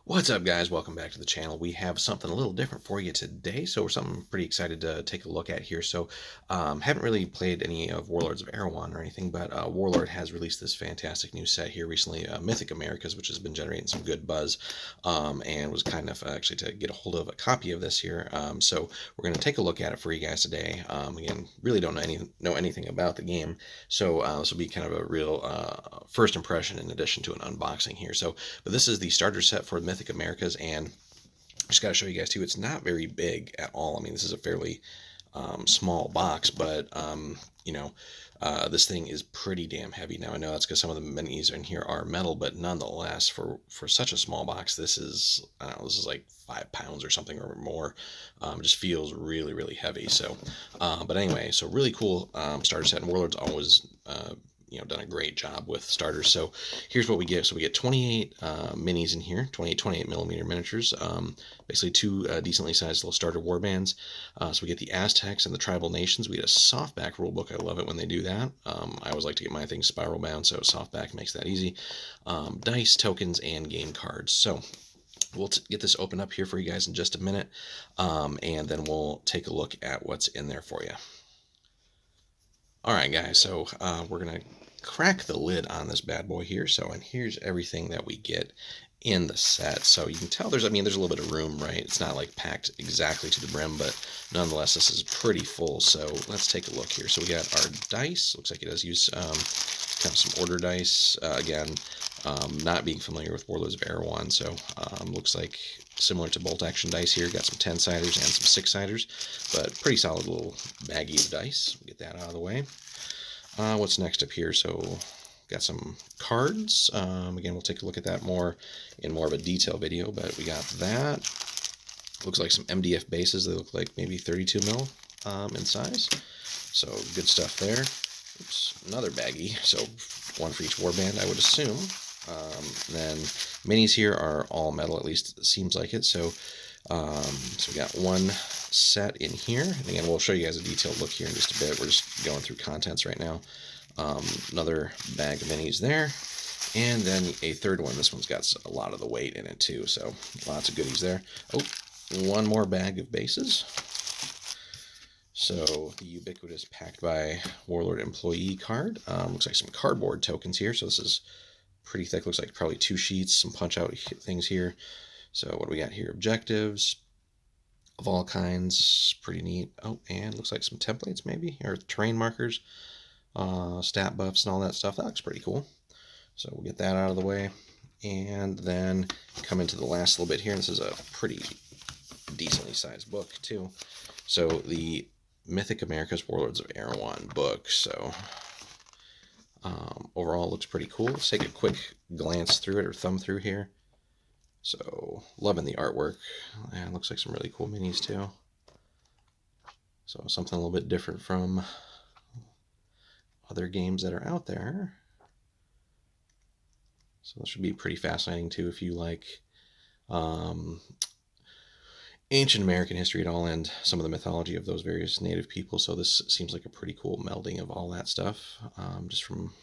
What's up, guys? Welcome back to the channel. We have something a little different for you today, so something I'm pretty excited to take a look at here. Haven't really played any of Warlords of Erewhon or anything, but Warlord has released this fantastic new set here recently, Mythic Americas, which has been generating some good buzz, and was kind enough actually to get a hold of a copy of this here. So we're going to take a look at it for you guys today. Again, really don't know anything about the game, so this will be kind of a real first impression in addition to an unboxing here. But this is the starter set for Mythic Americas, and just got to show you guys too, it's not very big at all. I mean, this is a fairly small box, but this thing is pretty damn heavy. Now I know that's because some of the minis in here are metal, but nonetheless, for such a small box, this is, I don't know, this is like 5 pounds or something or more. It just feels really heavy. But anyway, so really cool starter set, and Warlord's always done a great job with starters. So here's what we get. So we get 28 minis in here, 28 millimeter miniatures, basically two decently sized little starter warbands. So we get the Aztecs and the tribal nations. We get a softback rulebook. I love it when they do that. I always like to get my things spiral bound, so softback makes that easy. Dice, tokens, and game cards. So we'll get this open up here for you guys in just a minute, and then we'll take a look at what's in there for you. Alright guys, so we're going to crack the lid on this bad boy here. And here's everything that we get in the set. So you can tell there's a little bit of room, right? It's not like packed exactly to the brim, but nonetheless, this is pretty full. So let's take a look here. So we got our dice. Looks like it does use kind of some order dice. Again, not being familiar with Warlords of Erewhon, so looks like similar to bolt action dice here. Got some 10-siders and some 6-siders, but pretty solid little baggie of dice. Get that out of the way. What's next up here? So got some cards. Again, we'll take a look at that in more of a detail video, but we got that. Looks like some MDF bases. They look like maybe 32 mil in size. So good stuff there. Oops, another baggie. So one for each warband, I would assume. Then minis here are all metal, at least it seems like it. So we got one set in here, and again we'll show you guys a detailed look here in just a bit. We're just going through contents right now. Another bag of minis there, and then a third one. This one's got a lot of the weight in it too, so lots of goodies there. Oh, one more bag of bases. So the ubiquitous packed by Warlord employee card. Looks like some cardboard tokens here, so this is pretty thick. Looks like probably 2 sheets, some punch out things here. So what do we got here? Objectives of all kinds, pretty neat. Oh, and looks like some templates maybe, or terrain markers, stat buffs and all that stuff. That looks pretty cool. So we'll get that out of the way, and then come into the last little bit here. This is a pretty decently sized book too. So the Mythic Americas Warlords of Erewhon book. So overall looks pretty cool. Let's take a quick glance through it, or thumb through here. So loving the artwork, and looks like some really cool minis too. So something a little bit different from other games that are out there. So this should be pretty fascinating too if you like ancient American history at all, and some of the mythology of those various native people. So this seems like a pretty cool melding of all that stuff, just from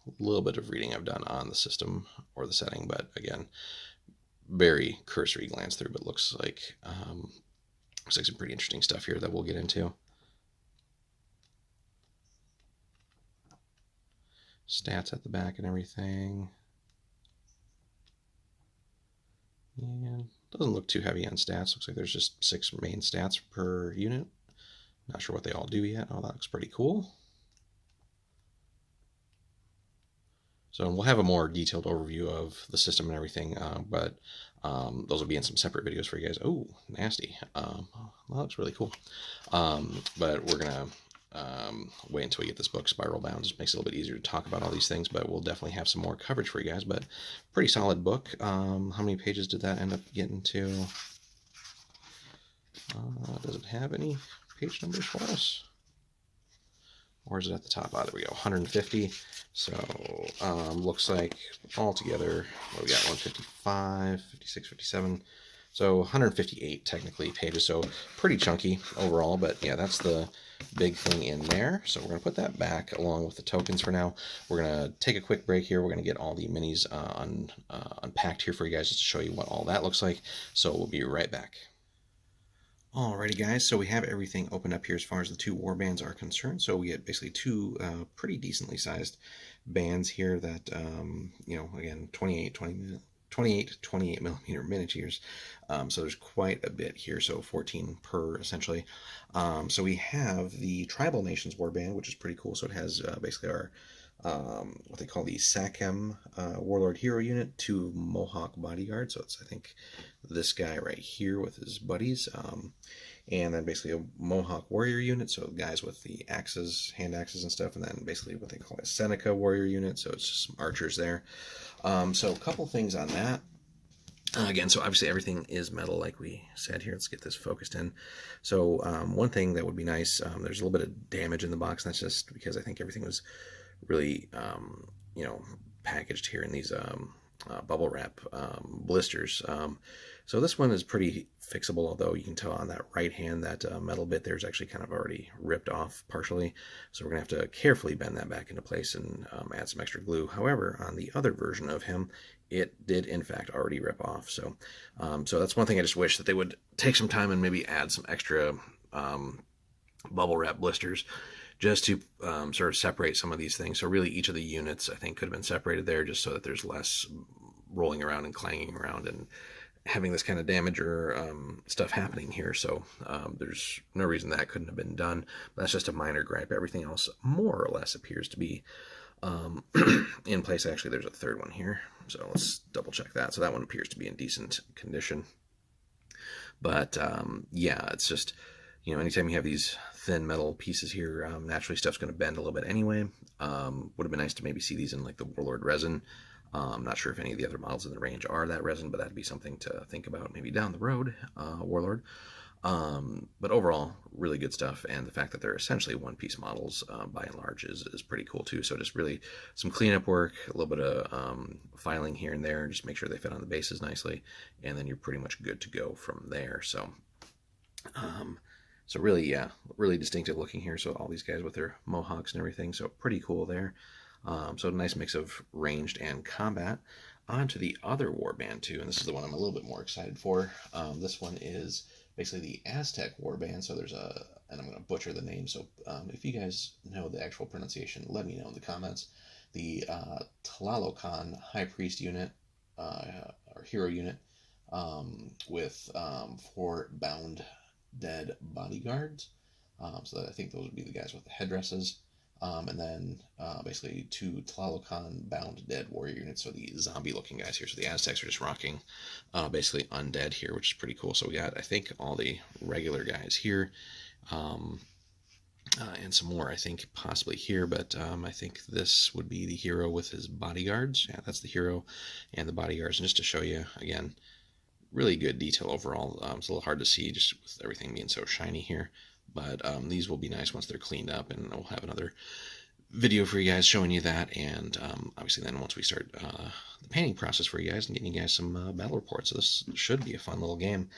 a little bit of reading I've done on the system or the setting. But again, very cursory glance through, but looks like some pretty interesting stuff here that we'll get into. Stats at the back and everything. And doesn't look too heavy on stats. Looks like there's just 6 main stats per unit. Not sure what they all do yet. Oh, that looks pretty cool. So we'll have a more detailed overview of the system and everything, but those will be in some separate videos for you guys. Oh, nasty. Well, that looks really cool. But we're going to wait until we get this book spiral bound. Just makes it a little bit easier to talk about all these things, but we'll definitely have some more coverage for you guys. But pretty solid book. How many pages did that end up getting to? Does it have any page numbers for us? Or is it at the top? Ah, there we go, 150. So looks like altogether, what we got, 155, 56, 57. So 158 technically pages, so pretty chunky overall. But yeah, that's the big thing in there. So we're going to put that back along with the tokens for now. We're going to take a quick break here. We're going to get all the minis unpacked here for you guys just to show you what all that looks like. So we'll be right back. Alrighty guys, so we have everything opened up here as far as the two war bands are concerned. So we get basically two pretty decently sized bands here that, again, 28 millimeter miniatures. So there's quite a bit here, so 14 per essentially. So we have the Tribal Nations Warband, which is pretty cool. So it has basically our what they call the Sakem Warlord Hero Unit, 2 Mohawk Bodyguards. So it's, I think, this guy right here with his buddies. And then basically a Mohawk Warrior Unit, so guys with the axes, hand axes and stuff, and then basically what they call a Seneca Warrior Unit, so it's just some archers there. So a couple things on that. Again, so obviously everything is metal, like we said here. Let's get this focused in. So one thing that would be nice, there's a little bit of damage in the box, and that's just because I think everything was really, packaged here in these bubble wrap blisters. So this one is pretty fixable, although you can tell on that right hand that metal bit there is actually kind of already ripped off partially. So we're going to have to carefully bend that back into place and add some extra glue. However, on the other version of him, it did in fact already rip off. So that's one thing I just wish that they would take some time and maybe add some extra bubble wrap blisters just to sort of separate some of these things. So really each of the units I think could have been separated there just so that there's less rolling around and clanging around and having this kind of damage or stuff happening here. So there's no reason that couldn't have been done. But that's just a minor gripe. Everything else more or less appears to be in place. Actually, there's a third one here. So let's double check that. So that one appears to be in decent condition. But yeah, it's just, anytime you have these thin metal pieces here, naturally stuff's going to bend a little bit anyway. Would have been nice to maybe see these in like the Warlord resin. I'm not sure if any of the other models in the range are that resin, but that'd be something to think about maybe down the road, Warlord. But overall, really good stuff, and the fact that they're essentially one-piece models by and large is pretty cool too. So just really some cleanup work, a little bit of filing here and there, just make sure they fit on the bases nicely, and then you're pretty much good to go from there. So really, yeah, really distinctive looking here. So all these guys with their mohawks and everything, so pretty cool there. So a nice mix of ranged and combat. On to the other warband too, and this is the one I'm a little bit more excited for. This one is basically the Aztec warband. So there's and I'm going to butcher the name, so if you guys know the actual pronunciation, let me know in the comments. The Tlalocan High Priest unit, or hero unit, with 4 bound dead bodyguards. So I think those would be the guys with the headdresses. And then basically 2 Tlalocan bound dead warrior units, so the zombie looking guys here. So the Aztecs are just rocking basically undead here, which is pretty cool. So we got, I think, all the regular guys here, and some more I think possibly here, but I think this would be the hero with his bodyguards. Yeah, that's the hero and the bodyguards. And just to show you again, really good detail overall. It's a little hard to see just with everything being so shiny here. But these will be nice once they're cleaned up, and we'll have another video for you guys showing you that. And obviously then once we start the painting process for you guys and getting you guys some battle reports. So this should be a fun little game.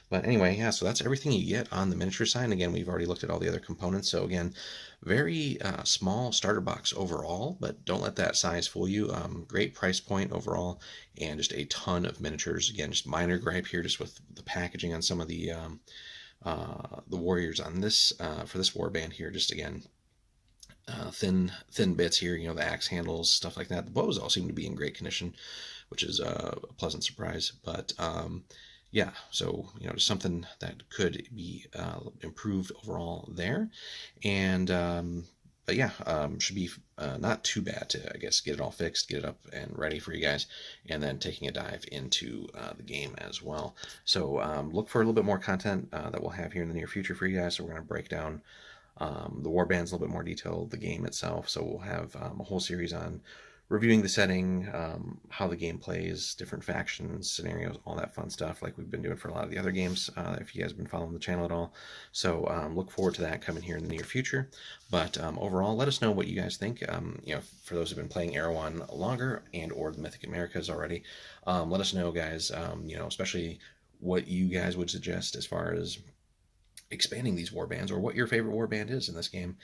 But anyway, yeah, so that's everything you get on the miniature side. And again, we've already looked at all the other components. So again, very small starter box overall, but don't let that size fool you. Great price point overall, and just a ton of miniatures. Again, just minor gripe here just with the packaging on some of the warriors on this for this warband here. Just again, thin bits here, the axe handles, stuff like that. The bows all seem to be in great condition, which is a pleasant surprise. But yeah, so just something that could be improved overall there. And but yeah, should be not too bad to, I guess, get it all fixed, get it up and ready for you guys, and then taking a dive into the game as well. So look for a little bit more content that we'll have here in the near future for you guys. So we're going to break down the warbands a little bit more detail, the game itself. So we'll have a whole series on reviewing the setting, how the game plays, different factions, scenarios, all that fun stuff like we've been doing for a lot of the other games, if you guys have been following the channel at all. So look forward to that coming here in the near future. But overall, let us know what you guys think. For those who've been playing Erewhon longer and or the Mythic Americas already, let us know, guys, especially what you guys would suggest as far as expanding these war bands, or what your favorite war band is in this game,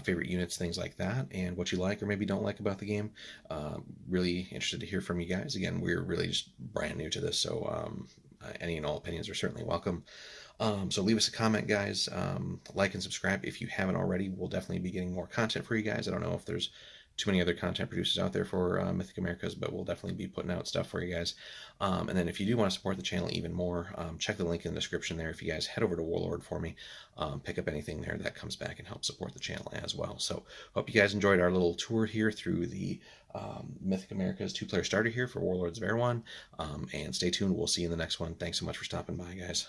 favorite units, things like that, and what you like or maybe don't like about the game. Really interested to hear from you guys. Again, we're really just brand new to this, so any and all opinions are certainly welcome. So leave us a comment, guys. Like and subscribe if you haven't already. We'll definitely be getting more content for you guys. I don't know if there's too many other content producers out there for Mythic Americas, but we'll definitely be putting out stuff for you guys. And then if you do want to support the channel even more, check the link in the description there. If you guys head over to Warlord for me, pick up anything there that comes back and help support the channel as well. So hope you guys enjoyed our little tour here through the Mythic Americas 2-player starter here for Warlords of Erewhon. And stay tuned. We'll see you in the next one. Thanks so much for stopping by, guys.